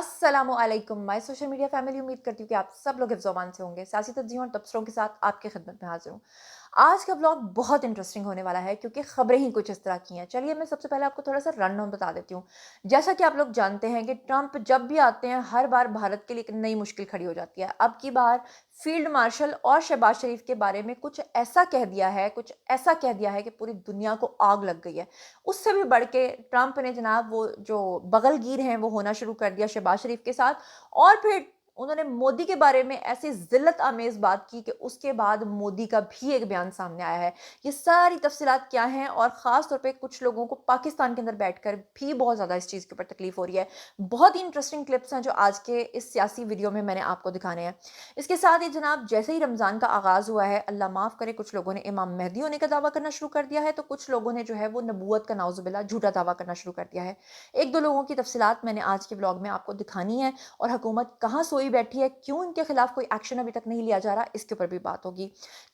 अस्सलामुअलैकुम my social media family. उम्मीद करती हूँ कि आप सब लोग हिफ्ज़-ओ-अमान से होंगे। सियासी तज्ज़ियों और तबसरों के साथ आपकी खिदमत में हाज़िर हूँ। आज का ब्लॉग बहुत इंटरेस्टिंग होने वाला है क्योंकि खबरें ही कुछ इस तरह की हैं। चलिए मैं सबसे पहले आपको थोड़ा-सा रन-डाउन बता देती हूँ। जैसा कि आप लोग जानते हैं कि ट्रंप जब भी आते हैं, हर बार भारत के लिए एक नई मुश्किल खड़ी हो जाती है। अब की बार फील्ड मार्शल और शहबाज शरीफ के बारे में कुछ ऐसा कह दिया है कि पूरी दुनिया को आग लग गई है। उससे भी बढ़ के ट्रंप ने जनाब वो जो बगलगीर हैं वो होना शुरू कर दिया शहबाज शरीफ के साथ, और फिर उन्होंने मोदी के बारे में ऐसी जिल्लत आमेज बात की कि उसके बाद मोदी का भी एक बयान सामने आया है। ये सारी तफसीलात क्या हैं, और ख़ास तौर पे कुछ लोगों को पाकिस्तान के अंदर बैठकर भी बहुत ज़्यादा इस चीज़ के ऊपर तकलीफ हो रही है। बहुत ही इंटरेस्टिंग क्लिप्स हैं जो आज के इस सियासी वीडियो में मैंने आपको दिखाने हैं। इसके साथ ही जनाब जैसे ही रमज़ान का आगाज़ हुआ है, अल्लाह माफ़ करे, कुछ लोगों ने इमाम मेहदी होने का दावा करना शुरू कर दिया है, तो कुछ लोगों ने जो है वो नबूवत का नाउज़ुबिल्लाह झूठा दावा करना शुरू कर दिया है। एक दो लोगों की तफसीलात मैंने आज के ब्लॉग में आपको दिखानी है, और हुकूमत कहाँ सोई बैठी है, क्यों इनके खिलाफ कोई एक्शन अभी तक नहीं लिया जा रहा, इसके ऊपर भी बात होगी।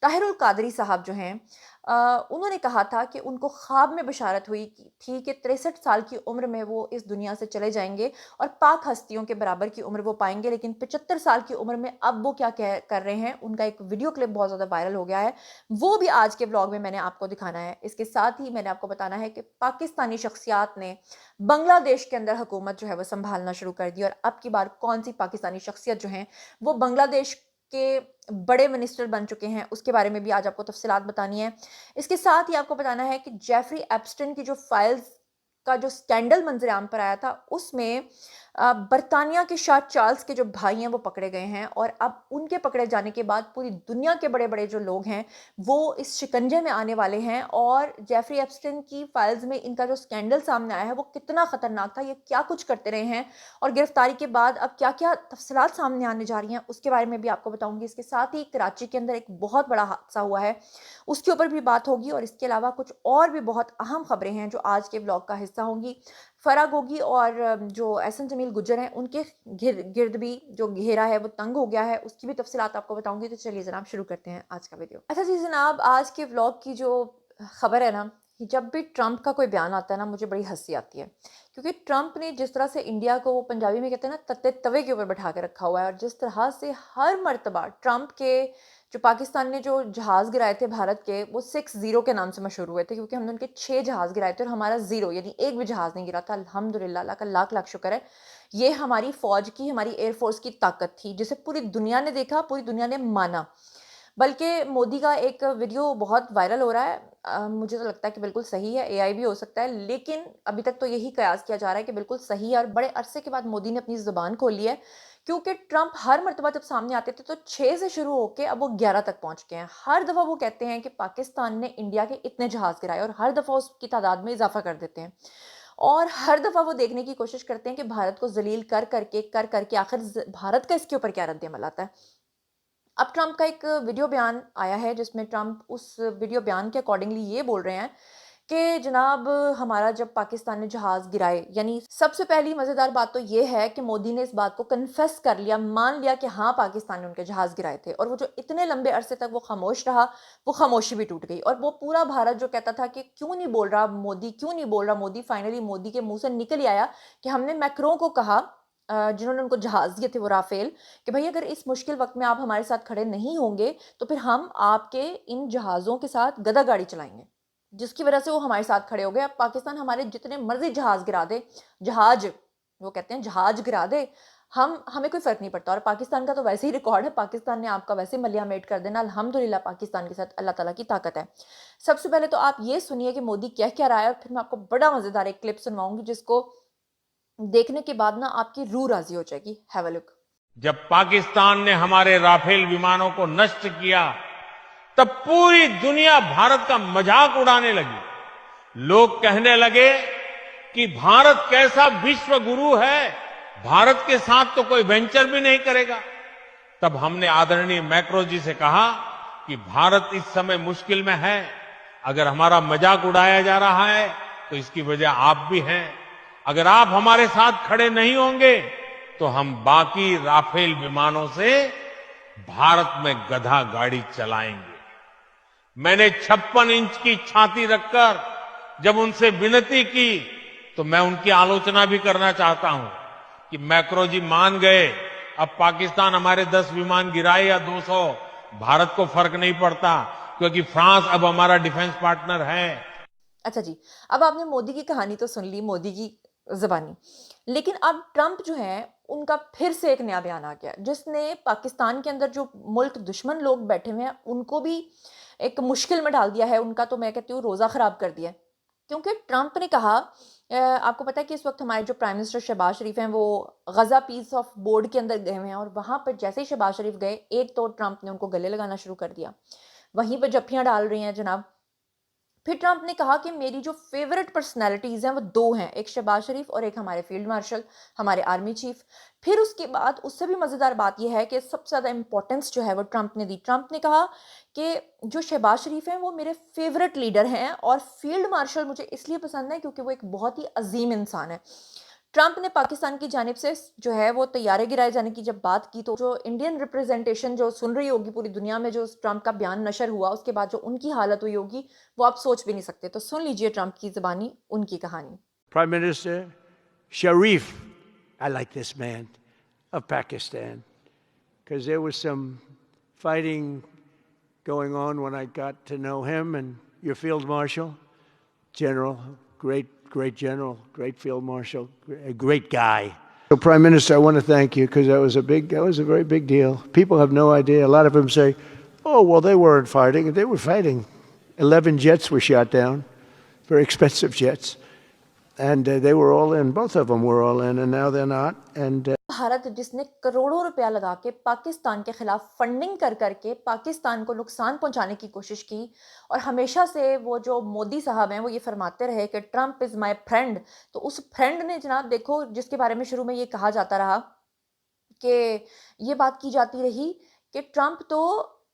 ताहिरुल कादरी साहब जो हैं, उन्होंने कहा था कि उनको ख्वाब में बशारत हुई थी कि 63 साल की उम्र में वो इस दुनिया से चले जाएंगे और पाक हस्तियों के बराबर की उम्र वो पाएंगे, लेकिन 75 साल की उम्र में अब वो क्या कर रहे हैं, उनका एक वीडियो क्लिप बहुत ज़्यादा वायरल हो गया है। वो भी आज के ब्लॉग में मैंने आपको दिखाना है। इसके साथ ही मैंने आपको बताना है कि पाकिस्तानी शख्सियात ने बांग्लादेश के अंदर हुकूमत जो है वो संभालना शुरू कर दी, और अब की बार कौन सी पाकिस्तानी शख्सियत जो हैं वो बांग्लादेश के बड़े मिनिस्टर बन चुके हैं, उसके बारे में भी आज आपको तफसीलात बतानी है। इसके साथ ही आपको बताना है कि जेफरी एप्स्टन की जो फाइल्स का जो स्कैंडल मंजर आम पर आया था, उसमें बरतानिया के शाह चार्ल्स के जो भाई हैं वो पकड़े गए हैं, और अब उनके पकड़े जाने के बाद पूरी दुनिया के बड़े बड़े जो लोग हैं वो इस शिकंजे में आने वाले हैं। और जेफरी एप्स्टन की फाइल्स में इनका जो स्कैंडल सामने आया है वो कितना खतरनाक था, ये क्या कुछ करते रहे हैं, और गिरफ्तारी के बाद अब क्या क्या तफसीलात सामने आने जा रही हैं, उसके बारे में भी आपको बताऊंगी। इसके साथ ही कराची के अंदर एक बहुत बड़ा हादसा हुआ है, उसके ऊपर भी बात होगी, और इसके अलावा कुछ और भी बहुत अहम खबरें हैं जो आज के ब्लॉग का हिस्सा होंगी। फराग होगी, और जो एहसन जमील गुज्जर हैं उनके गिर्द भी जो घेरा है वो तंग हो गया है, उसकी भी तफसीलात आपको बताऊंगी। तो चलिए जनाब शुरू करते हैं आज का वीडियो। अच्छा जी जनाब, आज के व्लॉग की जो खबर है ना, जब भी ट्रंप का कोई बयान आता है ना, मुझे बड़ी हंसी आती है, क्योंकि ट्रंप ने जिस तरह से इंडिया को, वो पंजाबी में कहते हैं ना, तत्ते तवे के ऊपर बैठा के रखा हुआ है, और जिस तरह से हर मर्तबा ट्रंप के जो पाकिस्तान ने जो जहाज़ गिराए थे भारत के, वो 6-0 के नाम से मशहूर हुए थे, क्योंकि हमने उनके 6 जहाज़ गिराए थे और हमारा 0, यानी एक भी जहाज़ नहीं गिरा था। अल्हम्दुलिल्लाह, अल्लाह का लाख लाख शुक्र है। ये हमारी फ़ौज की, हमारी एयरफोर्स की ताकत थी, जिसे पूरी दुनिया ने देखा, पूरी दुनिया ने माना। बल्कि मोदी का एक वीडियो बहुत वायरल हो रहा है, मुझे तो लगता है कि बिल्कुल सही है, एआई भी हो सकता है, लेकिन अभी तक तो यही कयास किया जा रहा है कि बिल्कुल सही है, और बड़े अरसे के बाद मोदी ने अपनी ज़ुबान खोली है, क्योंकि ट्रंप हर मर्तबा जब सामने आते थे तो 6 से शुरू होके अब वो 11 तक पहुंच गए हैं। हर दफ़ा वो कहते हैं कि पाकिस्तान ने इंडिया के इतने जहाज़ गिराए, और हर दफ़ा उसकी तादाद में इजाफा कर देते हैं, और हर दफ़ा वो देखने की कोशिश करते हैं कि भारत को जलील कर करके आखिर भारत का इसके ऊपर क्या रद्द-ए-अमल आता है। अब ट्रंप का एक वीडियो बयान आया है, जिसमें ट्रंप उस वीडियो बयान के अकॉर्डिंगली ये बोल रहे हैं कि जनाब, हमारा जब पाकिस्तान ने जहाज़ गिराए, यानी सबसे पहली मज़ेदार बात तो ये है कि मोदी ने इस बात को कन्फेस कर लिया, मान लिया कि हाँ, पाकिस्तान ने उनके जहाज़ गिराए थे, और वो जो इतने लंबे अरसे तक वो खामोश रहा, वो खामोशी भी टूट गई, और वो पूरा भारत जो कहता था कि क्यों नहीं बोल रहा मोदी, क्यों नहीं बोल रहा मोदी, फाइनली मोदी के मुंह से निकल ही आया कि हमने मैक्रों को कहा, जिन्होंने उनको जहाज़ दिए थे वो राफेल, कि भाई अगर इस मुश्किल वक्त में आप हमारे साथ खड़े नहीं होंगे तो फिर हम आपके इन जहाज़ों के साथ गदागाड़ी चलाएंगे, जिसकी वजह से वो हमारे साथ खड़े हो गए। अब पाकिस्तान हमारे जितने मर्जी जहाज़ गिरा दे, जहाज, वो कहते हैं जहाज गिरा दे, हमें कोई फ़र्क नहीं पड़ता, और पाकिस्तान का तो वैसे ही रिकॉर्ड है, पाकिस्तान ने आपका वैसे मलिया मेट कर देना। अल्हम्दुलिल्लाह, पाकिस्तान के साथ अल्लाह ताला की ताकत है। सबसे पहले तो आप ये सुनिए कि मोदी क्या क्या रहा है, और फिर मैं आपको बड़ा मज़ेदार एक क्लिप सुनवाऊंगी, जिसको देखने के बाद ना आपकी रूह राजी हो जाएगी। Have a look. जब पाकिस्तान ने हमारे राफेल विमानों को नष्ट किया, तब पूरी दुनिया भारत का मजाक उड़ाने लगी। लोग कहने लगे कि भारत कैसा विश्व गुरु है, भारत के साथ तो कोई वेंचर भी नहीं करेगा। तब हमने आदरणीय मैक्रो जी से कहा कि भारत इस समय मुश्किल में है, अगर हमारा मजाक उड़ाया जा रहा है तो इसकी वजह आप भी हैं। अगर आप हमारे साथ खड़े नहीं होंगे तो हम बाकी राफेल विमानों से भारत में गधा गाड़ी चलाएंगे। मैंने 56 इंच की छाती रखकर जब उनसे विनती की तो मैं उनकी आलोचना भी करना चाहता हूं। कि मैक्रो जी मान गए, अब पाकिस्तान हमारे 10 विमान गिराए या 200, भारत को फर्क नहीं पड़ता, क्योंकि फ्रांस अब हमारा डिफेंस पार्टनर है। अच्छा जी, अब आपने मोदी की कहानी तो सुन ली, मोदी की ज़बानी। लेकिन अब ट्रंप जो हैं, उनका फिर से एक नया बयान आ गया, जिसने पाकिस्तान के अंदर जो मुल्क दुश्मन लोग बैठे हुए हैं, उनको भी एक मुश्किल में डाल दिया है। उनका तो मैं कहती हूँ रोज़ा ख़राब कर दिया है। क्योंकि ट्रंप ने कहा आपको पता है कि इस वक़्त हमारे जो प्राइम मिनिस्टर शहबाज शरीफ हैं, वो गज़ा पीस ऑफ बोर्ड के अंदर गए हुए हैं और वहाँ पर जैसे ही शहबाज शरीफ गए, एक तो ट्रंप ने उनको गले लगाना शुरू कर दिया। वहीं पे जफ्फियाँ डाल रही हैं जनाब। फिर ट्रंप ने कहा कि मेरी जो फेवरेट पर्सनैलिटीज़ हैं वो 2 हैं, एक शहबाज शरीफ और एक हमारे फील्ड मार्शल, हमारे आर्मी चीफ। फिर उसके बाद उससे भी मज़ेदार बात ये है कि सबसे ज़्यादा इम्पोर्टेंस जो है वो ट्रंप ने दी। ट्रंप ने कहा कि जो शहबाज शरीफ हैं वो मेरे फेवरेट लीडर हैं और फील्ड मार्शल मुझे इसलिए पसंद है क्योंकि वो एक बहुत ही अजीम इंसान है। ट्रंप ने पाकिस्तान की जानिब से जो है वो तैयारे गिराए जाने की जब बात की, तो जो इंडियन रिप्रेजेंटेशन जो सुन रही होगी पूरी दुनिया में, जो ट्रंप का बयान नशर हुआ उसके बाद जो उनकी हालत हुई होगी, वो आप सोच भी नहीं सकते। तो सुन लीजिए ट्रंप की ज़बानी उनकी कहानी। Prime Minister Sharif, I like this man, of Pakistan, because there was some fighting going on when I got to know him, and your Field Marshal, General, great General, great Field Marshal, a great guy. So, Prime Minister, I want to thank you because that was a very big deal. People have no idea. A lot of them say, "Oh, well, they weren't fighting." They were fighting. 11 jets were shot down, very expensive jets, and they were all in. Both of them were all in, and now they're not. And Bharat जिसने करोड़ों रुपया लगा के पाकिस्तान के खिलाफ funding कर करके पाकिस्तान को नुकसान पहुंचाने की कोशिश की, और हमेशा से वो जो मोदी साहब हैं वो ये फरमाते रहे कि ट्रंप इज़ माय फ्रेंड। तो उस फ्रेंड ने जनाब देखो, जिसके बारे में शुरू में ये कहा जाता रहा कि ये बात की जाती रही कि ट्रंप तो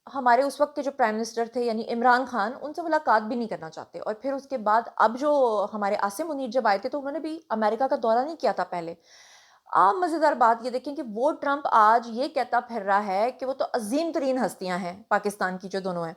हमारे उस वक्त के जो प्राइम मिनिस्टर थे यानी इमरान खान, उनसे मुलाकात भी नहीं करना चाहते। और फिर उसके बाद अब जो हमारे आसिम मुनीर जब आए थे तो उन्होंने भी अमेरिका का दौरा नहीं किया था पहले। आप मज़ेदार बात ये देखें कि वो ट्रंप आज ये कहता फिर रहा है कि वो तो अजीम तरीन हस्तियां हैं पाकिस्तान की जो दोनों हैं।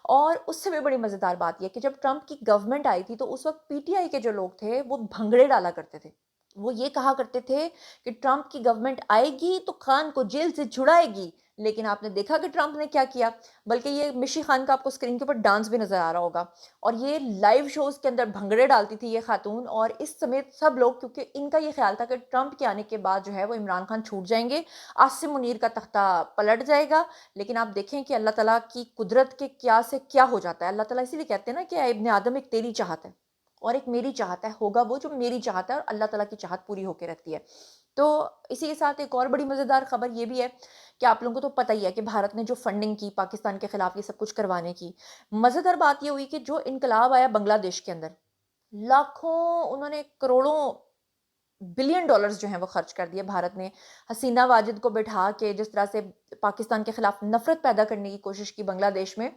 और उससे भी बड़ी मज़ेदार बात ये कि जब ट्रंप की गवर्नमेंट आई थी तो उस वक्त पीटीआई के जो लोग थे वो भंगड़े डाला करते थे। वो ये कहा करते थे कि ट्रंप की गवर्नमेंट आएगी तो खान को जेल से छुड़ाएगी। लेकिन आपने देखा कि ट्रंप ने क्या किया, बल्कि ये मिशी खान का आपको स्क्रीन के ऊपर डांस भी नजर आ रहा होगा। और ये लाइव शोज के अंदर भंगड़े डालती थी ये खातून, और इस समेत सब लोग, क्योंकि इनका ये ख्याल था कि ट्रंप के आने के बाद जो है वो इमरान खान छूट जाएंगे, आसिम मुनीर का तख्ता पलट जाएगा। लेकिन आप देखें कि अल्लाह ताला की कुदरत के क्या से क्या हो जाता है। अल्लाह ताला इसीलिए कहते हैं ना कि ऐ इब्ने आदम, एक तेरी चाहत है और एक मेरी चाहत है, होगा वो जो मेरी चाहत है, और अल्लाह ताला की चाहत पूरी होकर रहती है। तो इसी के साथ एक और बड़ी मज़ेदार खबर ये भी है कि आप लोगों को तो पता ही है कि भारत ने जो फंडिंग की पाकिस्तान के खिलाफ ये सब कुछ करवाने की, मज़ेदार बात ये हुई कि जो इनकलाब आया बांग्लादेश के अंदर, लाखों, उन्होंने करोड़ों बिलियन डॉलर्स जो हैं वो खर्च कर दिए भारत ने। हसीना वाजिद को बिठा के जिस तरह से पाकिस्तान के खिलाफ नफरत पैदा करने की कोशिश की बांग्लादेश में।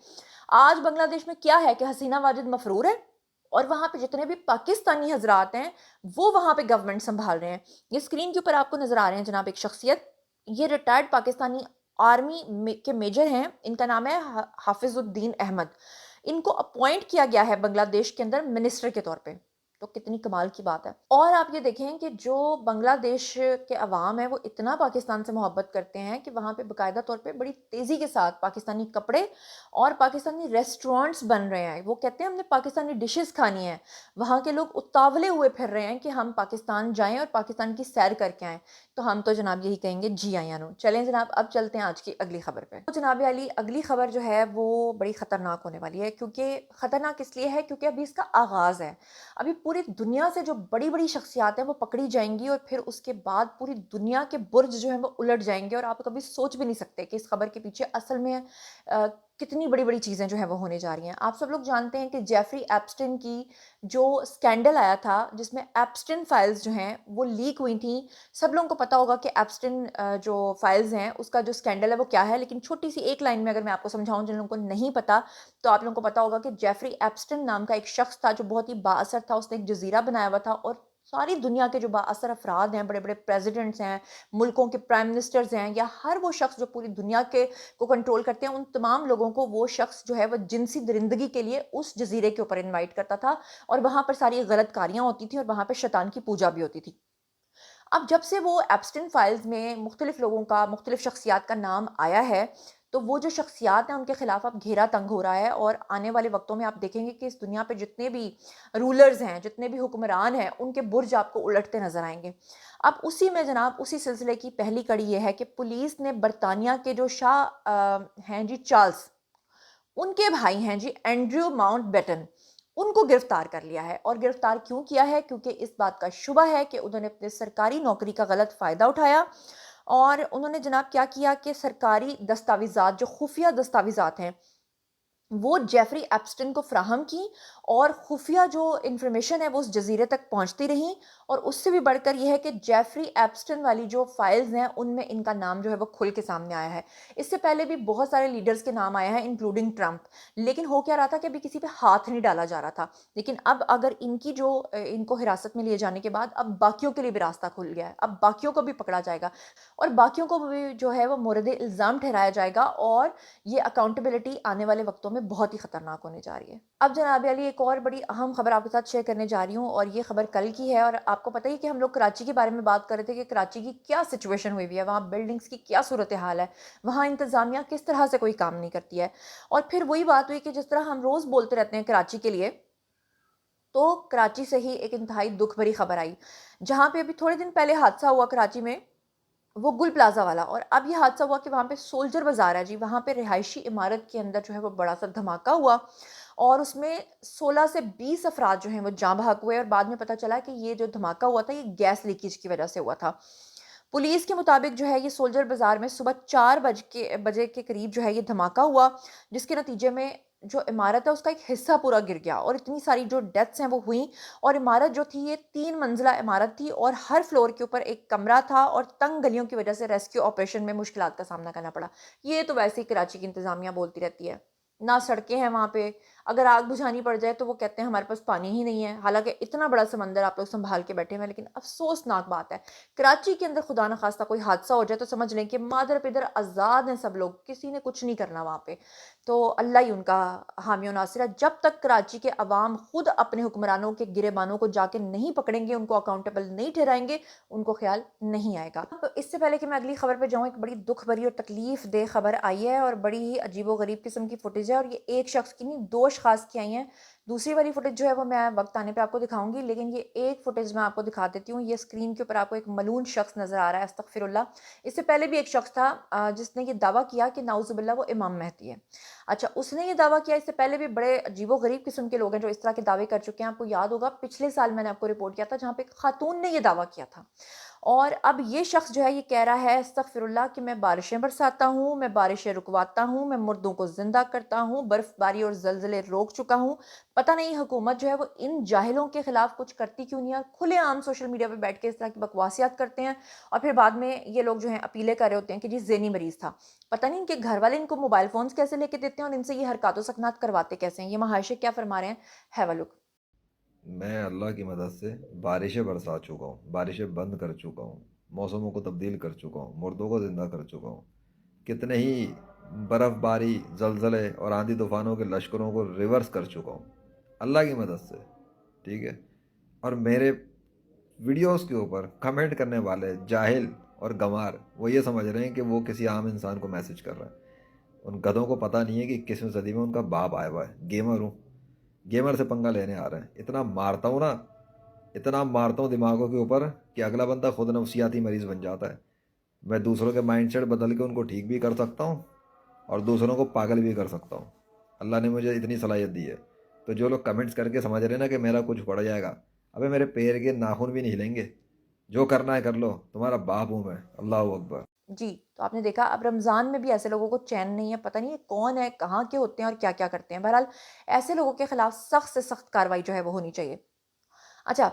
आज बांग्लादेश में क्या है कि हसीना वाजिद मफरूर है और वहाँ पे जितने भी पाकिस्तानी हजरात हैं वो वहाँ पे गवर्नमेंट संभाल रहे हैं। ये स्क्रीन के ऊपर आपको नजर आ रहे हैं जनाब एक शख्सियत, ये रिटायर्ड पाकिस्तानी आर्मी के मेजर हैं, इनका नाम है हाफिजुद्दीन अहमद। इनको अपॉइंट किया गया है बांग्लादेश के अंदर मिनिस्टर के तौर पे। तो कितनी कमाल की बात है। और आप ये देखें कि जो बांग्लादेश के अवाम है वो इतना पाकिस्तान से मोहब्बत करते हैं कि वहाँ पे बाकायदा तौर पे बड़ी तेज़ी के साथ पाकिस्तानी कपड़े और पाकिस्तानी रेस्टोरेंट्स बन रहे हैं। वो कहते हैं हमने पाकिस्तानी डिशेस खानी है। वहाँ के लोग उतावले हुए फिर रहे हैं कि हम पाकिस्तान जाएं और पाकिस्तान की सैर करके आएँ। तो हम तो जनाब यही कहेंगे, जी आया नो। चलें जनाब, अब चलते हैं आज की अगली खबर पे। तो जनाब अली, अगली खबर जो है वो बड़ी ख़तरनाक होने वाली है। क्योंकि ख़तरनाक इसलिए है क्योंकि अभी इसका आगाज़ है। अभी पूरी दुनिया से जो बड़ी बड़ी शख्सियात हैं वो पकड़ी जाएंगी और फिर उसके बाद पूरी दुनिया के बुर्ज जो हैं वो उलट जाएंगे। और आप कभी सोच भी नहीं सकते कि इस खबर के पीछे असल में कितनी बड़ी बड़ी चीज़ें जो हैं वो होने जा रही हैं। आप सब लोग जानते हैं कि जेफरी एप्स्टिन की जो स्कैंडल आया था जिसमें एप्स्टिन फाइल्स जो हैं वो लीक हुई थी। सब लोगों को पता होगा कि एप्स्टिन जो फाइल्स हैं उसका जो स्कैंडल है वो क्या है। लेकिन छोटी सी एक लाइन में अगर मैं आपको समझाऊं जिन लोगों को नहीं पता, तो आप लोगों को पता होगा कि जेफरी एप्स्टिन नाम का एक शख्स था जो बहुत ही बाअसर था। उसने एक जजीरा बनाया हुआ था और सारी दुनिया के जो बाअसर अफराद हैं, बड़े बड़े प्रेसिडेंट्स हैं, मुल्कों के प्राइम मिनिस्टर्स हैं, या हर वो शख्स जो पूरी दुनिया के को कंट्रोल करते हैं, उन तमाम लोगों को वो शख्स जो है वो जिनसी दरिंदगी के लिए उस जजीरे के ऊपर इनवाइट करता था। और वहाँ पर सारी गलत कारियाँ होती थी और वहाँ पर शैतान की पूजा भी होती थी। اب جب سے وہ ایپسٹن فائلز میں مختلف لوگوں کا، مختلف شخصیات کا نام آیا ہے، تو وہ جو شخصیات ہیں ان کے خلاف اب گھیرا تنگ ہو رہا ہے، اور آنے والے وقتوں میں آپ دیکھیں گے کہ اس دنیا پہ جتنے بھی رولرز ہیں، جتنے بھی حکمران ہیں، ان کے برج آپ کو الٹتے نظر آئیں گے۔ اب اسی میں جناب اسی سلسلے کی پہلی کڑی یہ ہے کہ پولیس نے برطانیہ کے جو شاہ ہیں جی چارلز، ان کے بھائی ہیں جی اینڈریو ماؤنٹ بیٹن، ان کو گرفتار کر لیا ہے۔ اور گرفتار کیوں کیا ہے؟ کیونکہ اس بات کا شبہ ہے کہ انہوں نے اپنے سرکاری نوکری کا غلط فائدہ اٹھایا، اور انہوں نے جناب کیا کیا کہ سرکاری دستاویزات، جو خفیہ دستاویزات ہیں، وہ جیفری ایپسٹن کو فراہم کی، اور خفیہ جو انفارمیشن ہے وہ اس جزیرے تک پہنچتی رہیں۔ اور اس سے بھی بڑھ کر یہ ہے کہ جیفری ایپسٹن والی جو فائلز ہیں ان میں ان کا نام جو ہے وہ کھل کے سامنے آیا ہے۔ اس سے پہلے بھی بہت سارے لیڈرز کے نام آیا ہے انکلوڈنگ ٹرمپ، لیکن ہو کیا رہا تھا کہ ابھی کسی پہ ہاتھ نہیں ڈالا جا رہا تھا۔ لیکن اب اگر ان کی جو ان کو حراست میں لیے جانے کے بعد اب باقیوں کے لیے بھی راستہ کھل گیا ہے، اب باقیوں کو بھی پکڑا جائے گا، اور باقیوں کو بھی جو ہے وہ مورد الزام ٹھہرایا جائے گا، اور یہ اکاؤنٹیبلٹی آنے والے وقتوں میں بہت ہی خطرناک ہونے جا رہی ہے۔ اب جناب علی ایک اور بڑی اہم خبر آپ کے ساتھ شیئر کرنے جا رہی ہوں، اور یہ خبر کل کی ہے، اور آپ کو پتہ ہی کہ ہم لوگ کراچی کے بارے میں بات کر رہے تھے کہ کراچی کی کیا سچویشن ہوئی ہوئی ہے، وہاں بلڈنگز کی کیا صورتحال ہے، وہاں انتظامیہ کس طرح سے کوئی کام نہیں کرتی ہے۔ اور پھر وہی بات ہوئی کہ جس طرح ہم روز بولتے رہتے ہیں کراچی کے لیے، تو کراچی سے ہی ایک انتہائی دکھ بھری خبر آئی، جہاں پہ ابھی تھوڑے دن پہلے حادثہ ہوا کراچی میں، وہ گل پلازا والا، اور اب یہ حادثہ ہوا کہ وہاں پہ سولجر بازار ہے جی، وہاں پہ رہائشی عمارت کے اندر جو ہے وہ بڑا سا دھماکہ ہوا، اور اس میں 16 سے 20 افراد جو ہیں وہ جاں بحق ہوئے، اور بعد میں پتہ چلا کہ یہ جو دھماکہ ہوا تھا یہ گیس لیکیج کی وجہ سے ہوا تھا۔ پولیس کے مطابق جو ہے یہ سولجر بازار میں صبح 4 بجے کے قریب جو ہے یہ دھماکہ ہوا، جس کے نتیجے میں جو عمارت ہے اس کا ایک حصہ پورا گر گیا، اور اتنی ساری جو ڈیتھس ہیں وہ ہوئیں۔ اور عمارت جو تھی یہ 3 منزلہ عمارت تھی، اور ہر فلور کے اوپر ایک کمرہ تھا، اور تنگ گلیوں کی وجہ سے ریسکیو آپریشن میں مشکلات کا سامنا کرنا پڑا۔ یہ تو ویسے ہی کراچی کی انتظامیہ بولتی رہتی ہے، نہ سڑکیں ہیں وہاں پہ، اگر آگ بجھانی پڑ جائے تو وہ کہتے ہیں ہمارے پاس پانی ہی نہیں ہے، حالانکہ اتنا بڑا سمندر آپ لوگ سنبھال کے بیٹھے ہوئے ہیں۔ لیکن افسوسناک بات ہے، کراچی کے اندر خدا نخواستہ کوئی حادثہ ہو جائے تو سمجھ لیں کہ مادر پدر آزاد ہیں سب لوگ، کسی نے کچھ نہیں کرنا وہاں پہ، تو اللہ ہی ان کا حامی و ناصر ہے۔ جب تک کراچی کے عوام خود اپنے حکمرانوں کے گریبانوں کو جا کے نہیں پکڑیں گے، ان کو اکاؤنٹیبل نہیں ٹھہرائیں گے، ان کو خیال نہیں آئے گا۔ اب اس سے پہلے کہ میں اگلی خبر پہ جاؤں، ایک بڑی دکھ بھری اور تکلیف دہ خبر آئی ہے، اور بڑی ہی عجیب و غریب قسم کی فوٹیج ہے، اور یہ ایک شخص کی نہیں 2 اشخاص کی آئی ہیں۔ دوسری والی فوٹیج جو ہے وہ میں وقت آنے پہ آپ کو دکھاؤں گی، لیکن یہ ایک فوٹیج میں آپ کو دکھا دیتی ہوں۔ یہ اسکرین کے اوپر آپ کو ایک ملون شخص نظر آ رہا ہے، استغفر اللہ۔ اس سے پہلے بھی ایک شخص تھا جس نے یہ دعویٰ کیا کہ نعوذ باللہ وہ امام مہدی ہے۔ اچھا، اس نے یہ دعویٰ کیا، اس سے پہلے بھی بڑے عجیب و غریب قسم کے لوگ ہیں جو اس طرح کے دعوے کر چکے ہیں۔ آپ کو یاد ہوگا پچھلے سال میں نے آپ کو رپورٹ کیا تھا جہاں پہ ایک خاتون نے یہ دعویٰ کیا تھا، اور اب یہ شخص جو ہے یہ کہہ رہا ہے استغفر اللہ کہ میں بارشیں برساتا ہوں، میں بارشیں رکواتا ہوں، میں مردوں کو زندہ کرتا ہوں، برف باری اور زلزلے روک چکا ہوں۔ پتہ نہیں حکومت جو ہے وہ ان جاہلوں کے خلاف کچھ کرتی کیوں نہیں ہے، کھلے عام سوشل میڈیا پہ بیٹھ کے اس طرح کی بکواسیات کرتے ہیں، اور پھر بعد میں یہ لوگ جو ہیں اپیلیں کر رہے ہوتے ہیں کہ جی ذہنی مریض تھا۔ پتہ نہیں ان کے گھر والے ان کو موبائل فونز کیسے لے کے دیتے ہیں، اور ان سے یہ حرکات و سکنات کرواتے کیسے ہیں۔ یہ مہاشے کیا فرما رہے ہیں، ہیو اے لک۔ میں اللہ کی مدد سے بارشیں برسا چکا ہوں، بارشیں بند کر چکا ہوں، موسموں کو تبدیل کر چکا ہوں، مردوں کو زندہ کر چکا ہوں، کتنے ہی برف باری، زلزلے اور آندھی طوفانوں کے لشکروں کو ریورس کر چکا ہوں اللہ کی مدد سے، ٹھیک ہے۔ اور میرے ویڈیوز کے اوپر کمنٹ کرنے والے جاہل اور گنوار وہ یہ سمجھ رہے ہیں کہ وہ کسی عام انسان کو میسج کر رہا ہے۔ ان گدھوں کو پتہ نہیں ہے کہ 21ویں صدی میں ان کا باپ آیا ہوا ہے، گیمر ہوں، گیمر سے پنگا لینے آ رہے ہیں۔ اتنا مارتا ہوں نا، اتنا مارتا ہوں دماغوں کے اوپر کہ اگلا بندہ خود نفسیاتی مریض بن جاتا ہے۔ میں دوسروں کے مائنڈ سیٹ بدل کے ان کو ٹھیک بھی کر سکتا ہوں اور دوسروں کو پاگل بھی کر سکتا ہوں، اللہ نے مجھے اتنی صلاحیت دی ہے۔ تو جو لوگ کمنٹس کر کے سمجھ رہے ہیں نا کہ میرا کچھ پڑ جائے گا، ابے میرے پیر کے ناخن بھی نہیں ہلیں گے، جو کرنا ہے کر لو، تمہارا باپ ہوں میں، اللہ اکبر۔ جی، تو آپ نے دیکھا اب رمضان میں بھی ایسے لوگوں کو چین نہیں ہے، پتہ نہیں یہ کون ہے، کہاں کے ہوتے ہیں اور کیا کیا کرتے ہیں۔ بہرحال ایسے لوگوں کے خلاف سخت سے سخت کارروائی جو ہے وہ ہونی چاہیے۔ اچھا،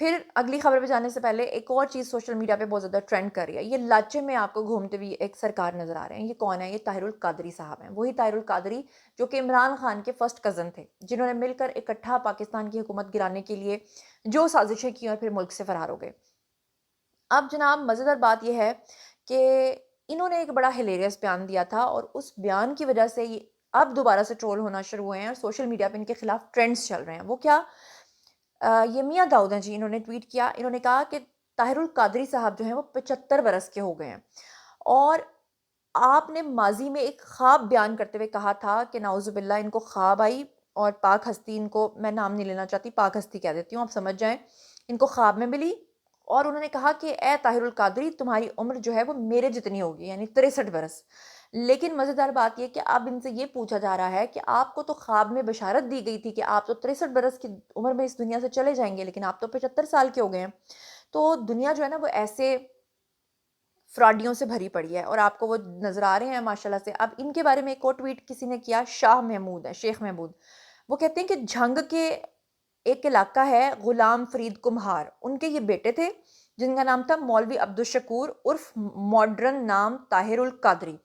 پھر اگلی خبر پہ جانے سے پہلے ایک اور چیز سوشل میڈیا پہ بہت زیادہ ٹرینڈ کر رہی ہے۔ یہ لاچے میں آپ کو گھومتے ہوئے ایک سرکار نظر آ رہے ہیں۔ یہ کون ہے؟ یہ طاہر القادری صاحب ہیں، وہی طاہر القادری جو کہ عمران خان کے فرسٹ کزن تھے، جنہوں نے مل کر اکٹھا پاکستان کی حکومت گرانے کے لیے جو سازشیں کی اور پھر ملک سے فرار ہو گئے۔ اب جناب مزیدار بات یہ ہے کہ انہوں نے ایک بڑا ہلیریس بیان دیا تھا، اور اس بیان کی وجہ سے یہ اب دوبارہ سے ٹرول ہونا شروع ہوئے ہیں، اور سوشل میڈیا پہ ان کے خلاف ٹرینڈز چل رہے ہیں۔ وہ کیا؟ یہ میاں داؤد ہیں جی، انہوں نے ٹویٹ کیا، انہوں نے کہا کہ طاہر القادری صاحب جو ہیں وہ 75 برس کے ہو گئے ہیں، اور آپ نے ماضی میں ایک خواب بیان کرتے ہوئے کہا تھا کہ نعوذ باللہ ان کو خواب آئی، اور پاک ہستی، ان کو میں نام نہیں لینا چاہتی، پاک ہستی کہہ دیتی ہوں، آپ سمجھ جائیں، ان کو خواب میں ملی اور انہوں نے کہا کہ اے طاہر القادری تمہاری عمر جو ہے وہ میرے جتنی ہوگی، یعنی 63 برس۔ لیکن مزیدار بات یہ کہ اب ان سے یہ پوچھا جا رہا ہے کہ آپ کو تو خواب میں بشارت دی گئی تھی کہ آپ تو 63 برس کی عمر میں اس دنیا سے چلے جائیں گے، لیکن آپ تو 75 سال کے ہو گئے ہیں۔ تو دنیا جو ہے نا وہ ایسے فراڈیوں سے بھری پڑی ہے، اور آپ کو وہ نظر آ رہے ہیں ماشاءاللہ سے۔ اب ان کے بارے میں ایک اور ٹویٹ کسی نے کیا، شاہ محمود ہے، شیخ محمود، وہ کہتے ہیں کہ جھنگ کے ایک علاقہ ہے غلام فرید کمہار، ان کے یہ بیٹے تھے جن کا نام تھا مولوی عبدالشکور عرف ماڈرن نام طاہر القادری۔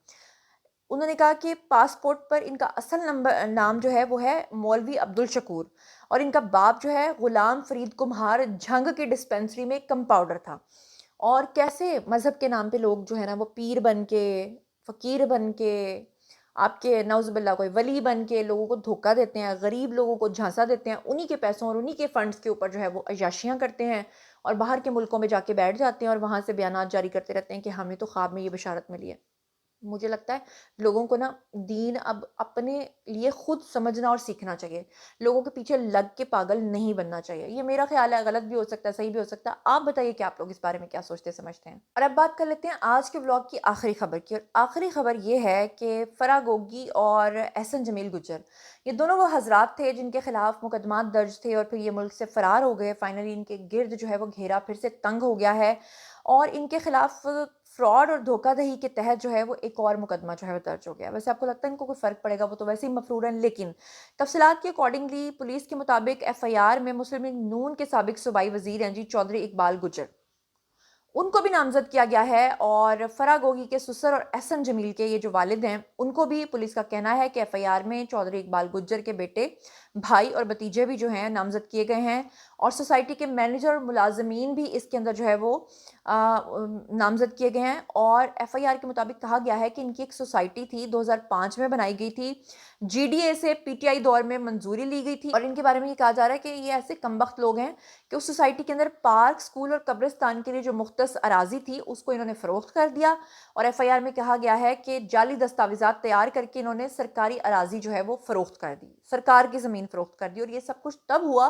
انہوں نے کہا کہ پاسپورٹ پر ان کا اصل نام جو ہے وہ ہے مولوی عبدالشکور، اور ان کا باپ جو ہے غلام فرید کمہار جھنگ کی ڈسپینسری میں کمپاؤڈر تھا۔ اور کیسے مذہب کے نام پہ لوگ جو ہے نا وہ پیر بن کے، فقیر بن کے، آپ کے نعوذ باللہ کوئی ولی بن کے لوگوں کو دھوکہ دیتے ہیں، غریب لوگوں کو جھانسا دیتے ہیں، انہی کے پیسوں اور انہی کے فنڈز کے اوپر جو ہے وہ عیاشیاں کرتے ہیں، اور باہر کے ملکوں میں جا کے بیٹھ جاتے ہیں اور وہاں سے بیانات جاری کرتے رہتے ہیں کہ ہمیں تو خواب میں یہ بشارت ملی ہے۔ مجھے لگتا ہے لوگوں کو نا دین اب اپنے لیے خود سمجھنا اور سیکھنا چاہیے، لوگوں کے پیچھے لگ کے پاگل نہیں بننا چاہیے۔ یہ میرا خیال ہے، غلط بھی ہو سکتا ہے، صحیح بھی ہو سکتا ہے، آپ بتائیے کہ آپ لوگ اس بارے میں کیا سوچتے سمجھتے ہیں۔ اور اب بات کر لیتے ہیں آج کے ولاگ کی آخری خبر کی، اور آخری خبر یہ ہے کہ فرا گوگی اور احسن جمیل گجر، یہ دونوں وہ حضرات تھے جن کے خلاف مقدمات درج تھے اور پھر یہ ملک سے فرار ہو گئے۔ فائنلی ان کے گرد جو ہے وہ گھیرا پھر سے تنگ ہو گیا ہے، اور ان کے خلاف فراڈ اور دھوکہ دہی کے تحت جو ہے وہ ایک اور مقدمہ جو ہے وہ درج ہو گیا۔ ویسے آپ کو لگتا ہے ان کو کوئی فرق پڑے گا، وہ تو ویسے ہی مفرور ہیں، لیکن تفصیلات کے اکارڈنگلی پولیس کے مطابق ایف آئی آر میں مسلم لیگ نون کے سابق صوبائی وزیر ہیں جی چودھری اقبال گجر، ان کو بھی نامزد کیا گیا ہے، اور فرا گوگی کے سسر اور احسن جمیل کے یہ جو والد ہیں ان کو بھی پولیس کا کہنا ہے کہ ایف آئی آر میں چودھری اقبال گجر کے بیٹے، بھائی اور بھتیجے بھی جو ہیں نامزد کیے گئے ہیں، اور سوسائٹی کے مینیجر اور ملازمین بھی اس کے اندر جو ہے وہ نامزد کیے گئے ہیں۔ اور ایف آئی آر کے مطابق کہا گیا ہے کہ ان کی ایک سوسائٹی تھی، 2005 میں بنائی گئی تھی، جی ڈی اے سے پی ٹی آئی دور میں منظوری لی گئی تھی، اور ان کے بارے میں یہ کہا جا رہا ہے کہ یہ ایسے کمبخت لوگ ہیں کہ اس سوسائٹی کے اندر پارک، سکول اور قبرستان کے لیے جو مختص اراضی تھی اس کو انہوں نے فروخت کر دیا، اور ایف آئی آر میں کہا گیا ہے کہ جعلی دستاویزات تیار کر کے انہوں نے سرکاری اراضی جو ہے وہ فروخت کر دی، سرکار کی زمین فروخت کر دی، اور یہ سب کچھ تب ہوا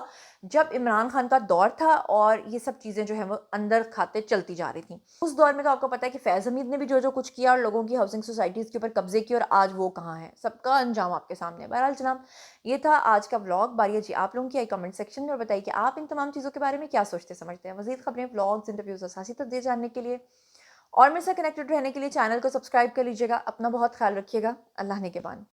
جب عمران خان کا دور تھا اور یہ سب چیزیں جو ہیں وہ اندر کھاتے چلتی جا رہی تھیں۔ اس دور میں تو آپ کو پتہ ہے کہ فیض حمید نے بھی جو کچھ کیا اور لوگوں کی ہاؤسنگ سوسائٹیز کے اوپر قبضے کیے، اور آج وہ کہاں ہے، سب کا انجام آپ کے سامنے ہے۔ بہرحال جناب، یہ تھا آج کا ولاگ۔ باری ہے جی آپ لوگوں کی، آئی کمنٹ سیکشن میں، اور بتائیے کہ آپ ان تمام چیزوں کے بارے میں کیا سوچتے سمجھتے ہیں۔ مزید خبریں، ولاگز، انٹرویوز اور سیاسی تجزیے جاننے کے لیے اور میرے سے کنیکٹڈ رہنے کے لیے چینل کو سبسکرائب کر لیجیے گا۔ اپنا بہت خیال رکھیے گا۔ اللہ نگہبان۔